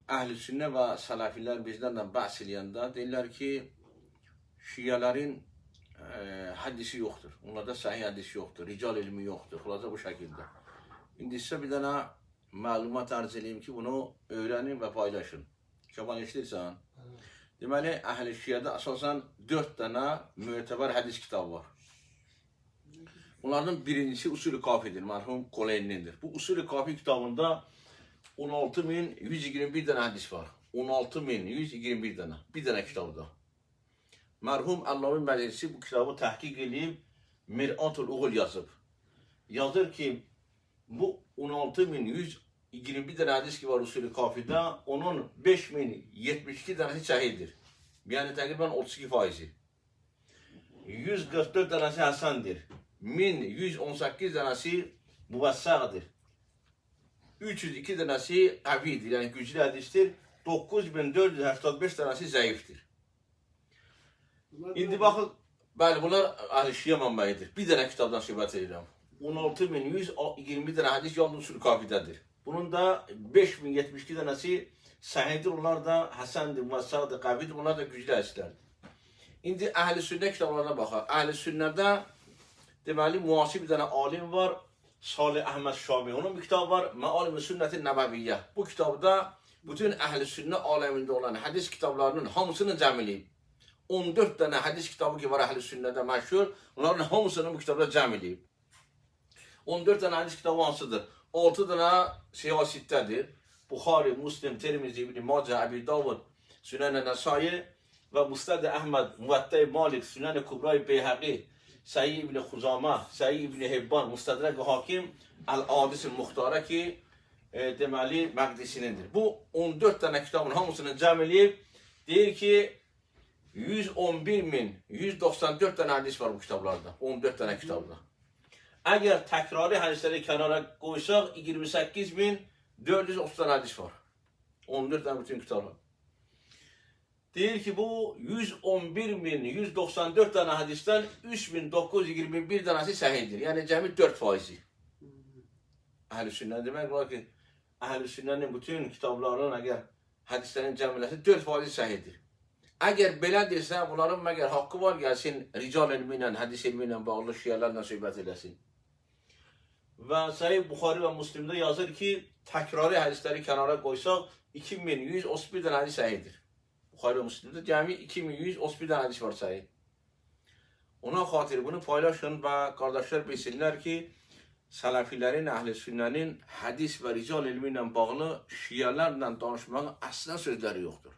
Əhl-i sünnə və sələfilər bizlərlə bəhs eləyəndə deyirlər ki, şiyələrin hədisi yoxdur. Onlarda səhih hədisi yoxdur, rical ilmi yoxdur. Xülasə bu şəkildə. İndi sizə bir dənə məlumat arz edeyim ki, bunu öyrənin və paylaşın. Şaban eşidirsən? Deməli, əhl-i şiyədə əsasən 4 dənə mötəbər hədis kitabı var. Bunlardan birincisi Usul-i Kafidir, mərhum Koleyni'dir. Bu Usul-i Kafi kitabında 16.121 dənə hədis var. 16.121 dənə. Bir dənə kitabda. Mərhum Əllavi Məclisi bu kitabı təhqiq edib Mir'atul Uğul yazıb. Yazır ki, bu 16.121 dənə hədis ki var Usul-i Kafidə, onun 5.072 dənəsi səhihdir. Yəni təqribən 32%. 144 dənəsi həsəndir. 1118 dənəsi müvəssəqdir. 302 dənəsi əvidir, yəni güclü hədisdir. 9485 dənəsi zəifdir. İndi baxın, bəli, bunlar Əhl-i Şiyə mənbəyidir. Bir dənə kitabdan söhbət edirəm. 16.120 dənə hədis yalnız Usul-i Kafidədir. Bunun da 5072 dənəsi səhihdir, onlar da həsəndir, müvəssəqdir, qəvidir, bunlar da güclü hədislərdir. İndi Əhl-i Sünnə kitablarına baxaq. Əhl-i Sünnədə deməli, müasir bir dənə alim var, Salih Əhməd Şami. Onun bir kitabı var, Məalim-i Sünnəti Nəbəviyyə. Bu kitabda bütün Əhl-i Sünnə aləmində olan hədis kitablarının hamısını cəm eləyib. 14 dənə hədis kitabı ki var Əhl-i Sünnədə məşhur, onların hamısını bu kitabda cəm eləyib. 14 dənə hədis kitabı hansıdır? 6 dənə siyasitdədir. Buxari, Muslim, Tirmizi, İbn Macə, Əbi Davud, Sünən-i Nəsai və Musnəd Əhməd, Müvəttə Malik, Sünən-i Kubra Beyhəqi, Səyi İbn Xuzamə, Səyi İbn Hibban, Mustədrək Hakim, Əl-Adis-i Muxtarə ki, deməli, Məqdisinindir. Bu 14 dənə kitabın hamısını cəm eləyib, deyir ki, 111.194 dənə hədis var bu kitablarda, 14 dənə kitabda. Əgər təkrari hədisləri kənara qoysaq, 28.430 dənə hədis var. 14 dənə bütün kitablar. Deyir ki, bu 111.194 dənə hədisdən 3921 dənəsi səhihdir. Yəni, cəmi 4%. Əhl-i Sünnə demək var ki, Əhl-i Sünnənin bütün kitablarının əgər hədislərin cəmiləsi 4% səhihdir. Əgər belədirsə, bunların məgər haqqı var, gəlsin rical ilmi ilə, hədis ilmi ilə bağlı şiyələrlə söhbət eləsin. Və Səhih Buxari və Müslimdə yazır ki, təkrari hədisləri kənara qoysaq, 2131 dənə hədis səhihdir. Buxari və Müslimdə cəmi 2131 dənə hədis var səhih. Ona xatir bunu paylaşın və qardaşlar bilsinlər ki, sələfilərin, əhl-i sünnənin hədis və rical ilmi ilə bağlı şiyələrlə danışmağın əslən sözləri yoxdur.